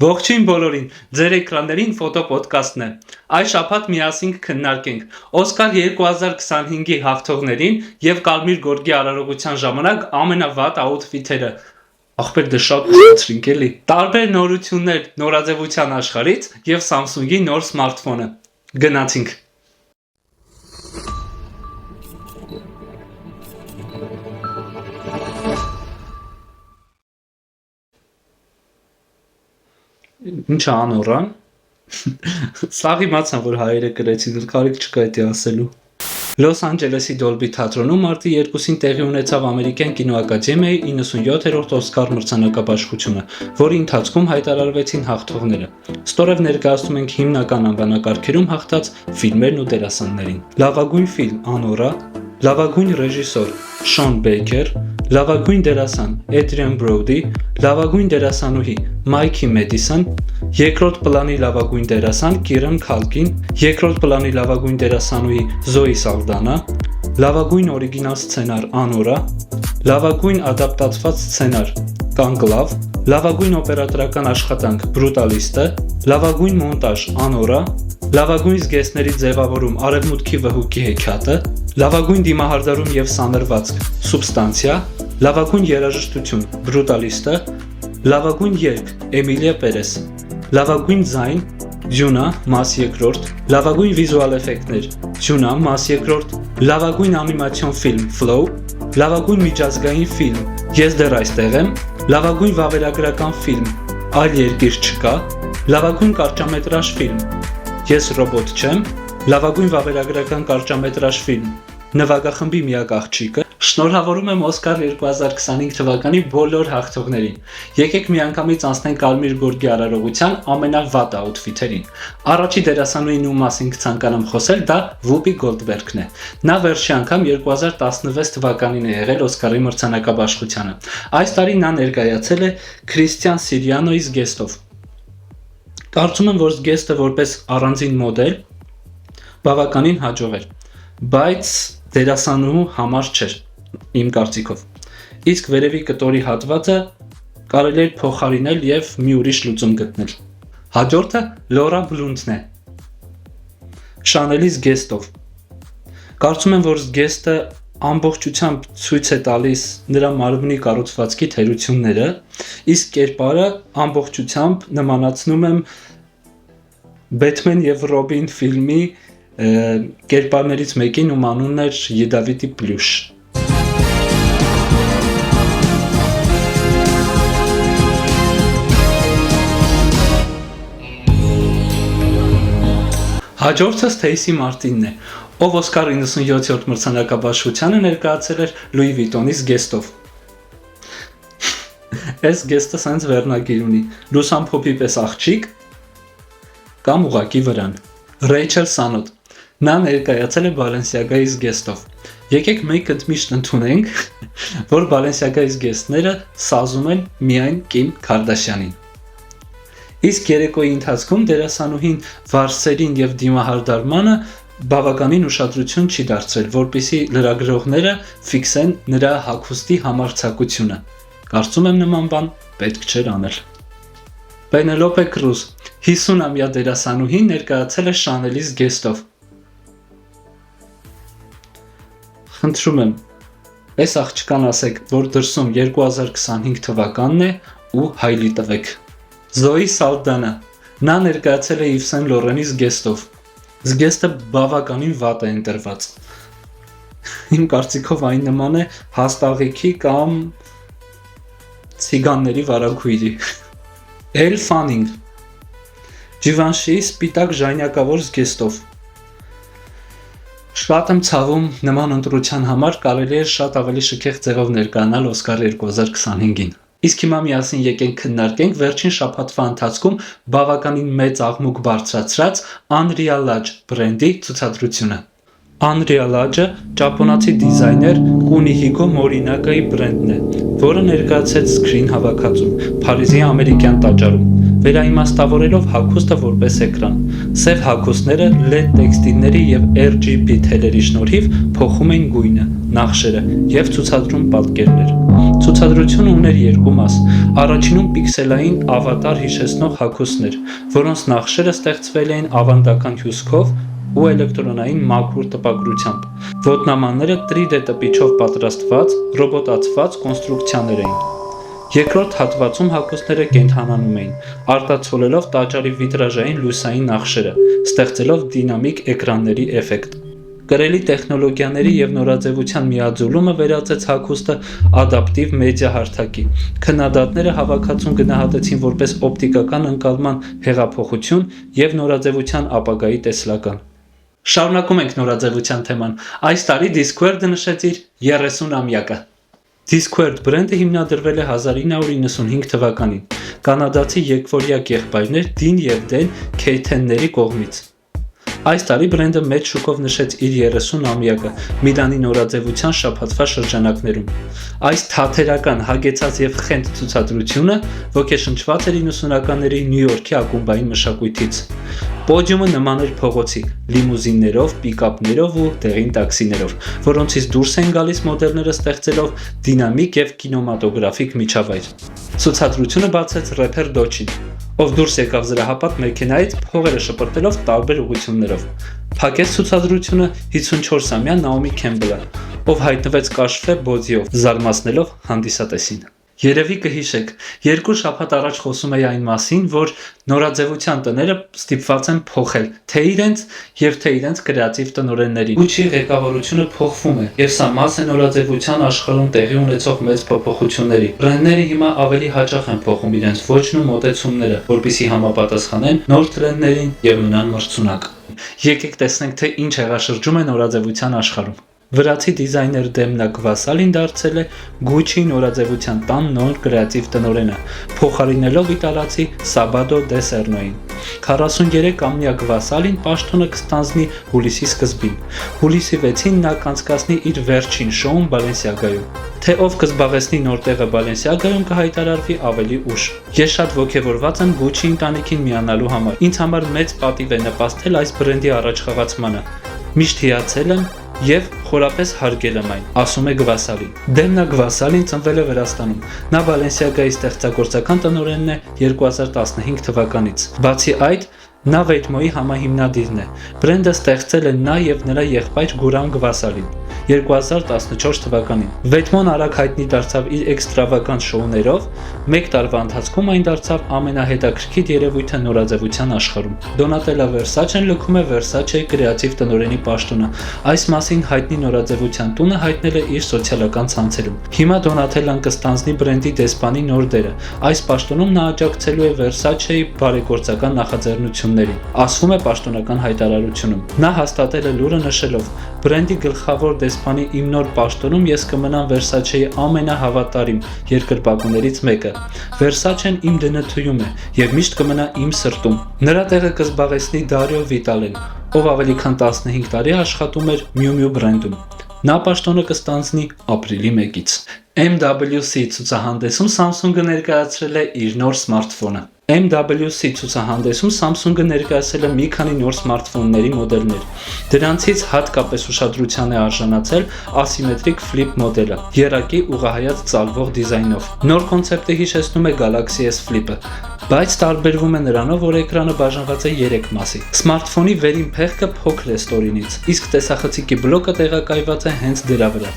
Ողջույն բոլորին, ձեր էկրաններին ֆոտոպոդկասթն է։ Այս շաբաթ միասին քննարկենք Օսկար 2025-ի հաղթողներին եւ Կարմիր գորգի արարողության ժամանակ ամենավատ աութֆիթերը։ Ախպեր դե շատ ցրինք էլի։ Տարբեր նորություններ նորաձևության աշխարհից եւ Samsung-ի նոր սմարթֆոնը։ Գնացինք։ Ինչ անորան։ Սաղի մացան, որ հայերը գրեցին, կարիք չկա դա ասելու։ Լոս Անջելեսի Դոլբի թատրոնում մարտի 2-ին տեղի ունեցավ ամերիկյան կինոակադեմիայի 97-րդ Օսկար մրցանակաբաշխությունը, որի ընթացքում հայտարարվեցին հաղթողները։ Ստորև ներկայացնում ենք հիմնական անվանակարգերում հաղթած ֆիլմերն ու դերասաններին։ Լավագույն ֆիլմ՝ Անորա, լավագույն ռեժիսոր՝ Շոն Բեյքեր, լավագույն դերասան՝ Էդրիան Բրոուդի, լավագույն դերասանուհի՝ Մայքի Մեդիսոն, երկրորդ պլանի լավագույն դերասան՝ Կիրան Քալկին, երկրորդ պլանի լավագույն դերասանուհի՝ Զոյի Սալդանա, լավագույն օրիգինալ սցենար՝ Անորա, լավագույն ադապտացված սցենար՝ Կանգլավ, լավագույն օպերատորական աշխատանք՝ Բրուտալիստը, լավագույն մոնտաժ՝ Անորա, լավագույն զգեստների ձևավորում՝ Արևմուտքի վհուկի հեքիաթը, լավագույն դիմահարդարում եւ սանրվածք՝ Սուբստանցիա, լավագույն երաժշտություն՝ Բրուտալիստը, լավագույն երգ՝ Էմիլիա Պերես, լավագույն ձայն՝ Ջունա, մաս երկրորդ, լավագույն վիզուալ էֆեկտներ՝ Ջունա, մաս երկրորդ, լավագույն անիմացիոն ֆիլմ՝ Flow, լավագույն միջազգային ֆիլմ՝ Ես դեռ այստեղ եմ, լավագույն վավերագրական ֆիլմ՝ Այլ երկիր չկա, լավագույն կարճամետրաժ ֆիլմ՝ Ես ռոբոտ չեմ, լավագույն վավերագրական կարճամետրաժ ֆիլմ՝ Նվագախմբի միակ աղջիկը։ Շնորհավորում եմ Օսկար 2025 թվականի բոլոր հաղթողներին։ Եկեք միանգամից անցնենք Կարմիր գորգի արարողության ամենավատ աութֆիթերին։ Առաջի դերասանուհին ում մասին կցանկանամ խոսել, դա Վուպի Գոլդբերգն է։ Նա վերջի անգամ 2016 թվականին է եղել Օսկարի մրցանակաբաշխությանը։ Այս տարի նա ներկայացել է Քրիստիան Սիրիանոյի զգեստով։ Կարծում եմ, որ զգեստը որպես առանձին մոդել բավականին հաջող էր, բայց դերասանուհու համար չէր, իմ կարծիքով։ Իսկ վերևի կտորի հատվածը կարելի էր փոխարինել եւ մի ուրիշ լուծում գտնել։ Հաջորդը Լորա Բլունտն է։ Շանելի զգեստով։ Կարծում եմ, որ զգեստը ամբողջությամբ ցույց է տալիս նրա մարմնի կառուցվածքի թերությունները, իսկ կերպարը ամբողջությամբ նմանացնում եմ Բեթմեն եւ Ռոբին ֆիլմի կերպարներից մեկին, ում անունն էր Յեդավիտի Պլյուշ։ Հաջորդը Սթեյսի Մարտինն է, ով Օսկար 97-րդ մրցանակաբաշխությանը ներկայացել էր Լուի Վիտոնի զգեստով։ Այս զգեստը սենց վերնագիր ունի՝ լուսամփոփի պես աղջիկ կամ ուղակի վրան։ Ռեյչել Սանոտ, նա ներկայացել է Բալենսիագայի զգեստով։ Եկեք մենք ընդմիշտ ընդունենք, որ Բալենսիագայի զգեստները սազում են միայն Կիմ Քարդաշյանին։ Իսկ երեկոյի ընթացքում դերասանուհին վարսերին եւ դիմահարդարմանը բավականին ուշադրություն չի դարձրել, որպեսզի լրագրողները ֆիքսեն նրա հագուստի համարձակությունը։ Կարծում եմ նման բան պետք չէր անել։ Պենելոպե Կրուզ, 50-ամյա դերասանուհին ներկայացել է Շանելի զգեստով։ Խնդրում եմ, այս աղջկան ասեք, որ դրսում 2025 թվականն է ու հայլի տվեք։ Զոյի Սալդանա, նա ներկայացել է Իվ Սեն Լորենի զգեստով։ Զգեստը բավականին վատ է ընտրված։ Իմ կարծիքով այն նման է հաստաղիքի կամ ցիգանների վարագույրի։ Էլ Ֆանինգ, Ջիվանշիի սպիտակ ժայնյակավոր զգեստով։ Շատ եմ ցավում, նման ընտրության համար կարելի է շատ ավելի շքեղ ձևով ներկայանալ Օսկար 2025-ին։ Իսկ հիմա միասին եկենք քննարկենք վերջին շաբաթվա ընթացքում բավականին մեծ աղմուկ բարձրացրած Unreal Lodge բրենդի ցուցադրությունը։ Unreal Lodge-ը ճապոնացի դիզայներ Կունիհիկո Մորինագայի բրենդն է, որը ներկայացեց Screen հավաքածուն Փարիզի ամերիկյան տաճարում, վերաիմաստավորելով հագուստը որպես էկրան։ Սև հագուստները LED տեքստիլների եւ RGB թելերի շնորհիվ փոխում են գույնը, նախշերը եւ ցուցադրում պատկերներ։ Ցուցադրությունը ուներ երկու մաս։ Առաջինում պիքսելային ավատար հիշեցնող հագուստներ, որոնց նախշերը ստեղծվել էին ավանդական հյուսքով ու էլեկտրոնային մաքուր տպագրությամբ։ Ոտնամանները 3D տպիչով պատրաստված, ռոբոտացված կոնստրուկցիաներ էին։ Երկրորդ հատվածում հագուստները կենդանանում էին, արտացոլելով տաճարի վիտրաժային լույսային նախշերը, ստեղծելով դինամիկ էկրանների էֆեկտ։ Կրելի տեխնոլոգիաների և նորաձևության միաձուլումը վերածեց հագուստը ադապտիվ մեդիա հարթակի։ Քննադատները հավաքածուն գնահատեցին որպես օպտիկական ընկալման հեղափոխություն և նորաձևության ապագայի տեսլական։ Շարունակում ենք նորաձևության թեման։ Այս տարի Discworld-ը նշեց իր 30-ամյակը։ Discworld բրենդը հիմնադրվել է 1995 թվականին կանադացի երկվորյակ եղբայրներ Դին և Դեն Քեյթենների կողմից։ Այս տարի բրենդը մեծ շուկով նշեց իր 30-ամյակը Միլանի նորաձևության շաբաթվա շրջանակներում։ Այս թատերական, հագեցած և խենթ ցուցադրությունը ոգեշնչված էր 90-ականների Նյու Յորքի ակումբային մշակույթից։ Պոդիումը նման էր փողոցի՝ լիմուզիններով, պիկապներով ու դեղին տաքսիներով, որոնցից դուրս են գալիս մոդելները ստեղծելով դինամիկ և կինեմատոգրաֆիկ միջավայր։ Ցուցադրությունը բացեց рэփեր Դոչին, ով դուրս եկավ զրահապատ մեքենայից փողերը շպրտելով տարբեր ուղղություններով։ Փակեց ցուցադրությունը 54-ամյա Նաոմի Քեմբելը, ով հայտնվեց կաշվե բոդիով, զարմացնելով հանդիսատեսին։ Երևի կհիշեք, 2 շաբաթ առաջ խոսում էի այն մասին, որ նորաձևության տները ստիպված են փոխել թե իրենց և թե իրենց կրեատիվ տնօրենների։ Gucci ղեկավարությունը փոխվում է, և սա մաս է նորաձևության աշխարհում տեղի ունեցող մեծ փոփոխությունների։ Բրենդները հիմա ավելի հաճախ են փոխում իրենց ոճն ու մոտեցումները, որպեսզի համապատասխանեն նոր տրենդերին և մնան մրցունակ։ Եկեք տեսնենք, թե ինչ հեղաշրջում է նորաձևության աշխարհում։ Վրացի դիզայներ Դեմնա Գվասալին դարձել է Gucci նորաձևության տան նոր կրեատիվ տնօրենը, փոխարինելով իտալացի Սաբադո դե Սերնոին։ 43-ամյա Գվասալին պաշտոնը կստանձնի հուլիսի սկզբին։ Հուլիսի 6-ին նա կանցկացնի իր վերջին շոուն Բալենսիագայում։ Թե ով կզբաղեցնի նոր տեղը Բալենսիագայում կհայտարարվի ավելի ուշ։ Ես շատ ոգևորված եմ Gucci ընտանիքին միանալու համար։ Ինձ համար մեծ պատիվ է նպաստել այս բրենդի առաջխաղացմանը։ Միշտ հիացել եմ և խորապես հարգել եմ այն, ասում է Գվասալին։ Դեմնա Գվասալին ծնվել է Վրաստանում։ Նա Բալենսիագայի ստեղծագործական տնօրենն է 2015 թվականից։ Բացի այդ, նա Վեյթմոյի համահիմնադիրն է։ Բրենդը ստեղծել են նա և նրա եղբայր Գուրամ Գվասալին 2014 թվականին։ Վեյթմոն արագ հայտնի դարձավ իր էքստրավագանտ շոուներով, մեկ տարվա ընթացքում այն դարձավ ամենահետաքրքիր երևույթը նորաձևության աշխարհում։ Դոնատելա Վերսաչեն լքում է Վերսաչեի կրեատիվ տնօրենի պաշտոնը։ Այս մասին հայտնի նորաձևության տունը հայտնել է իր սոցիալական ցանցերում։ Հիմա Դոնատելան կստանձնի բրենդի դեսպանի նոր դերը։ Այս պաշտոնում նա աջակցելու է Վերսաչեի բարեգործական նախաձեռնություններին, ասվում է պաշտոնական հայտարարությունում։ Նա հաստատել է լուրը նշելով. «Բրենդի գլխավոր դեսպանի իմ նոր պաշտոնում ես կմնամ Վերսաչեի ամենահավատարիմ երկրպագուներից մեկը։ Վերսաչեն իմ դնթույում է և միշտ կմնա իմ սրտում»։ Նրա տեղը կզբաղեցնի Դարիո Վիտալեն, ով ավելի քան 15 տարի աշխատում էր Miu Miu բրենդում։ Նա պաշտոնը կստանձնի ապրիլի 1-ից։ MWC ցուցահանդեսում Samsung-ը ներկայացրել է իր նոր սմարթֆոնը։ MWC ցուցահանդեսում Samsung-ը ներկայացրել է մի քանի նոր սմարթֆոնների մոդելներ։ Դրանցից հատկապես ուշադրության է արժանացել ասիմետրիկ ֆլիպ մոդելը, եռակի ուղղահայաց ծալվող դիզայնով։ Նոր կոնցեպտը հիշեցնում է Galaxy S Flip-ը, բայց տարբերվում է նրանով, որ էկրանը բաժանված է 3 մասի։ Սմարթֆոնի վերին փեղկը փոքր է ստորինից, իսկ տեսախցիկի բլոկը տեղակայված է հենց դրա վրա։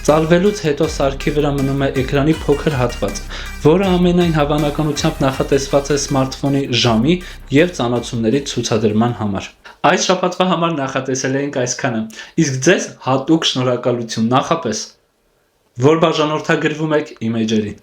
Ծալվելուց հետո սարքի վրա մնում է էկրանի փոքր հատված, որը ամենայն հավանականությամբ նախատեսված է սմարթֆոնի ժամի և ծանոցումների ցուցադրման համար։ Այս շաբաթվա համար նախատեսել էինք այսքանը, իսկ ձեզ հատուկ շնորհակալություն նախապես, որ բաժանորդագրվում եք իմեջերին։